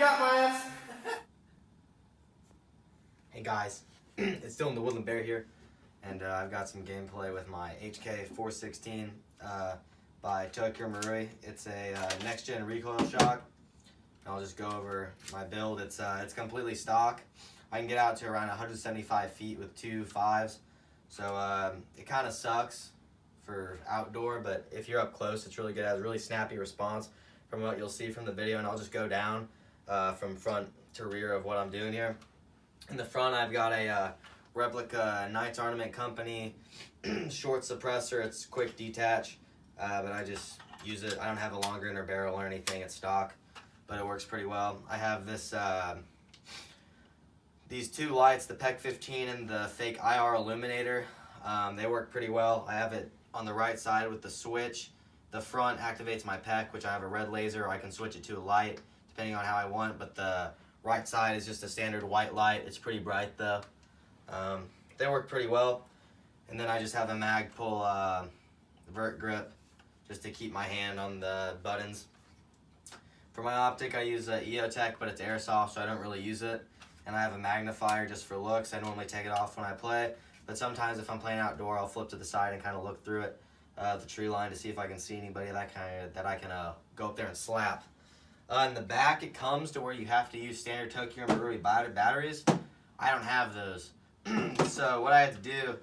got my ass. Hey guys, it's Dylan the Woodland Bear here, and I've got some gameplay with my HK 416 by Marui. It's a next-gen recoil shock. I'll just go over my build. It's completely stock. I can get out to around 175 feet with 2 5s, so it kind of sucks for outdoor, but if you're up close, it's really good. It has a really snappy response from what you'll see from the video, and I'll just go down from front to rear of what I'm doing here. In the front, I've got a replica Knights Ornament Company short suppressor. It's quick detach, but I just use it. I don't have a longer inner barrel or anything. It's stock, but it works pretty well. I have this these two lights, the PEC 15 and the fake IR illuminator. They work pretty well. I have it on the right side with the switch. The front activates my PEC, which I have a red laser. I can switch it to a light depending on how I want, but the right side is just a standard white light. It's pretty bright though. They work pretty well. And then I just have a mag pull vert grip just to keep my hand on the buttons. For my optic, I use EOTech, but it's airsoft, so I don't really use it. And I have a magnifier just for looks. I normally take it off when I play, but sometimes if I'm playing outdoor, I'll flip to the side and kind of look through it, the tree line, to see if I can see anybody that I can go up there and slap. In the back, it comes to where you have to use standard Marui batteries. I don't have those. So what I had to do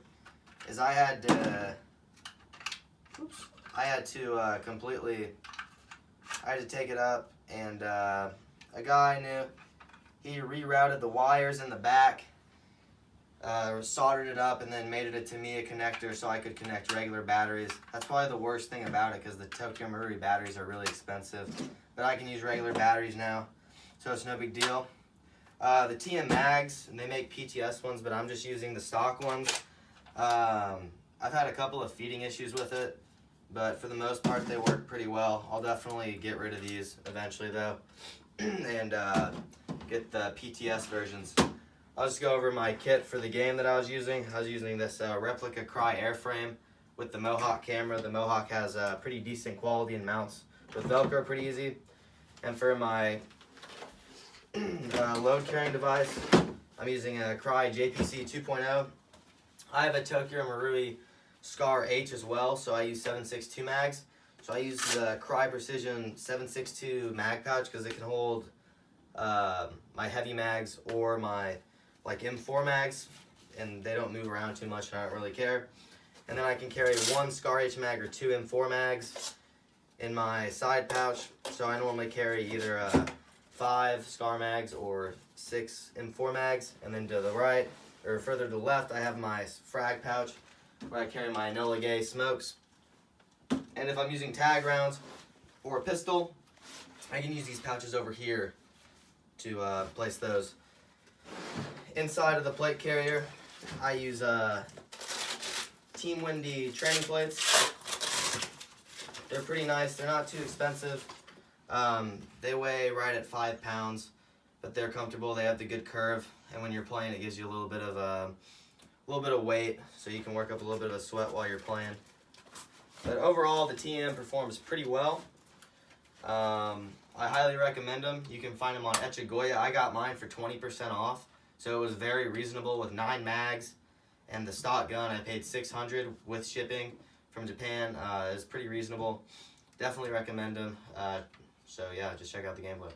is I had to take it up, and a guy I knew, he rerouted the wires in the back, soldered it up, and then made it a Tamiya connector so I could connect regular batteries. That's probably the worst thing about it, because the Marui batteries are really expensive. But I can use regular batteries now, so it's no big deal. The TM mags, and they make PTS ones, but I'm just using the stock ones. I've had a couple of feeding issues with it, but for the most part they work pretty well. I'll definitely get rid of these eventually though, and get the PTS versions. I'll just go over my kit for the game that I was using. I was using this replica Cry airframe with the Mohawk camera. The Mohawk has pretty decent quality and mounts with Velcro pretty easy. And for my load carrying device, I'm using a Cry JPC 2.0. I have a Marui Scar H as well, so I use 7.62 mags. So I use the Cry Precision 7.62 mag pouch because it can hold my heavy mags or my M4 mags, and they don't move around too much, and I don't really care. And then I can carry 1 Scar H mag or 2 M4 mags in my side pouch. So I normally carry either 5 Scar mags or 6 M4 mags. And then to the right, or further to the left, I have my frag pouch where I carry my Enola Gay smokes. And if I'm using tag rounds or a pistol, I can use these pouches over here to place those. Inside of the plate carrier, I use Team Windy training plates. They're pretty nice. They're not too expensive. They weigh right at 5 pounds, but they're comfortable. They have the good curve, and when you're playing, it gives you a little bit of weight, so you can work up a little bit of a sweat while you're playing. But overall, the TM performs pretty well. I highly recommend them. You can find them on Echegoya. I got mine for 20% off, so it was very reasonable with 9 mags, and the stock gun I paid $600 with shipping from Japan. Is pretty reasonable. Definitely recommend them. So yeah, just check out the gameplay.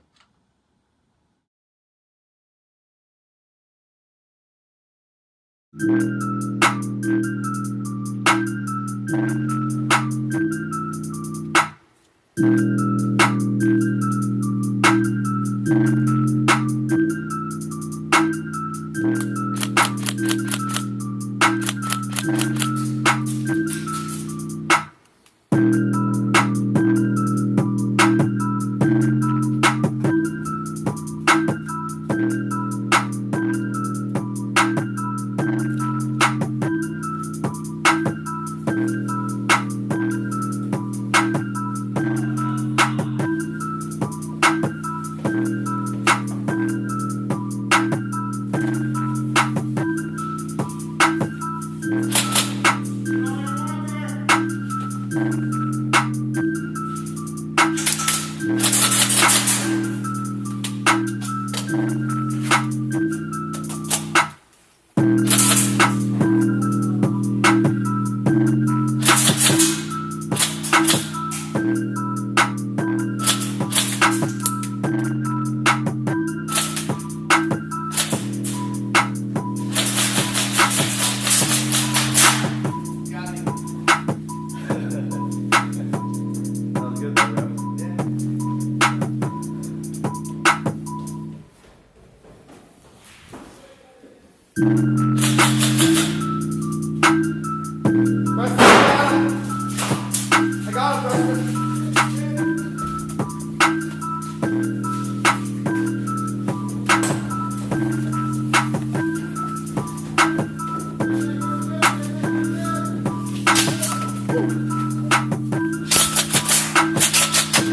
Good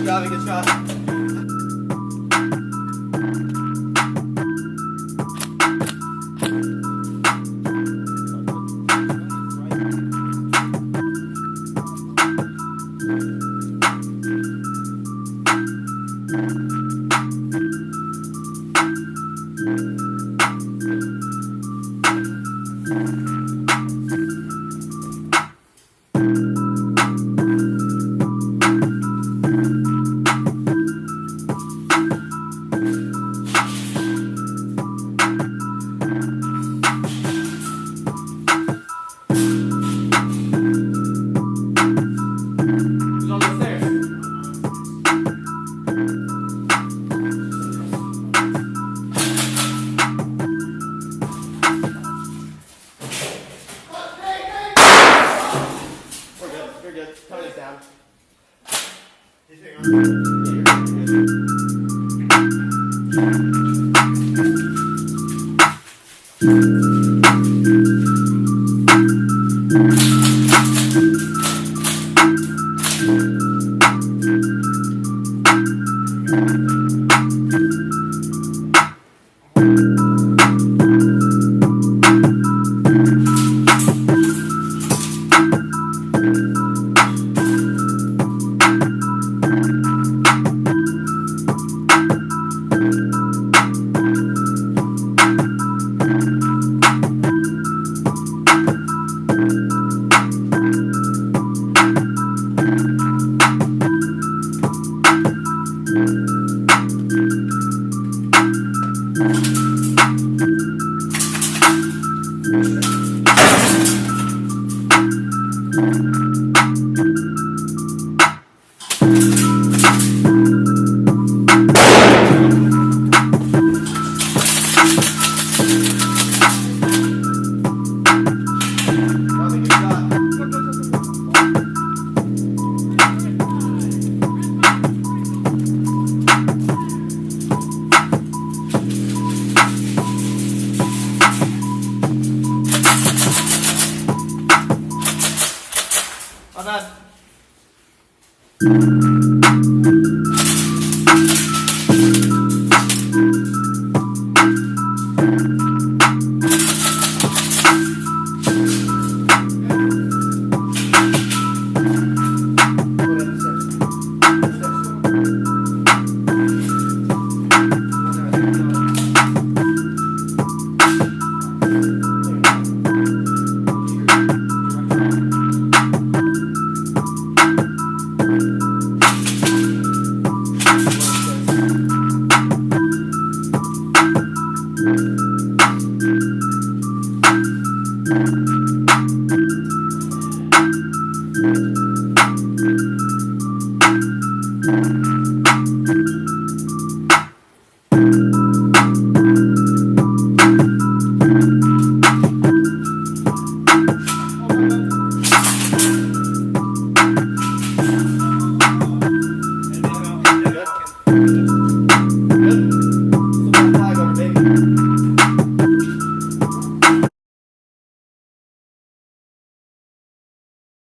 job, good shot. You're good. Tony's down. Not bad.